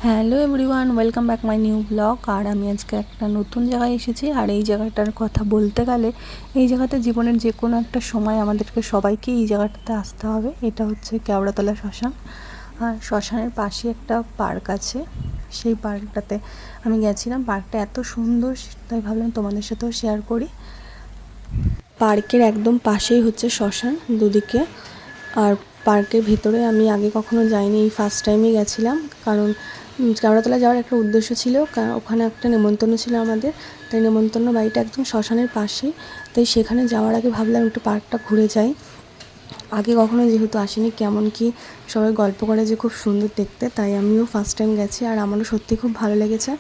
Hello everyone, welcome back my new blog. আর আমি আজকে একটা নতুন জায়গায় এসেছি। আর এই জায়গাটার কথা বলতে গেলে এই জায়গাতে জীবনের যে কোনো একটা সময় আমাদেরকে সবাইকে এই জায়গাটাতে আসতে হবে। এটা হচ্ছে কেওড়াতলা শ্মশান। আর শ্মশানের পাশে একটা পার্ক আছে, সেই পার্কটাতে আমি গেছিলাম। পার্কটা এত সুন্দর, তাই ভাবলাম তোমাদের সাথেও শেয়ার করি। পার্কের একদম পাশেই হচ্ছে শ্মশান দুদিকে। আর পার্কের ভিতরে আমি আগে কখনো যাইনি, এই ফার্স্ট টাইমই গেছিলাম। কারণ কেওড়াতলা যাওয়ার একটা উদ্দেশ্য ছিল, ওখানে একটা নেমন্তন্ন ছিল আমাদের। তাই নেমন্তন্ন বাড়িটা একদম শ্মশানের পাশেই, তাই সেখানে যাওয়ার আগে ভাবলাম একটু পার্কটা ঘুরে যাই। আগে কখনো যেহেতু আসিনি, কেমন কি সবাই গল্প করে যে খুব সুন্দর দেখতে, তাই আমিও ফার্স্ট টাইম গেছি। আর আমারও সত্যি খুব ভালো লেগেছে,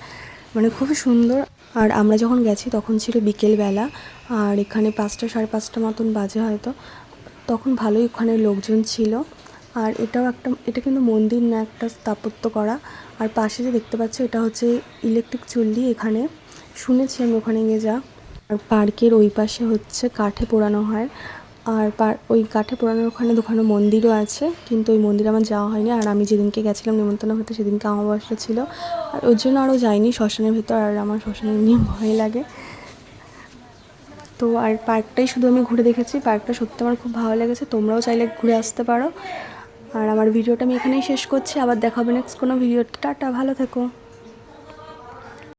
মানে খুবই সুন্দর। আর আমরা যখন গেছি তখন ছিল বিকেলবেলা, আর এখানে 5টা সাড়ে 5টা মতন বাজে হয়তো। তখন ভালোই ওখানে লোকজন ছিল। আর এটা কিন্তু মন্দির না, একটা স্থাপত্য করা। আর পাশে যে দেখতে পাচ্ছ, এটা হচ্ছে ইলেকট্রিক চুল্লি। এখানে শুনেছি আমি, ওখানে গিয়ে যা। আর পার্কের ওই পাশে হচ্ছে কাঠে পোড়ানো হয়। আর ওই কাঠে পোড়ানোর ওখানে দোকানে মন্দিরও আছে, কিন্তু ওই মন্দিরে আমার যাওয়া হয়নি। আর আমি যেদিনকে গেছিলাম নেমন্তন্ন হতে, সেদিনকে অমাবস্যা ছিল, আর ওর জন্য আরও যাইনি শ্মশানের ভেতর। আর আমার শ্মশানে নিয়ে ভয় লাগে। তো আর পার্কটাই শুধু আমি ঘুরে দেখেছি। পার্কটা সত্যি আমার খুব ভালো লেগেছে, তোমরাও চাইলে ঘুরে আসতে পারো। আর আমার ভিডিওটা আমি এখানেই শেষ করছি, আবার দেখা হবে নেক্সট কোনো ভিডিওতে। টাটা, ভালো থেকো।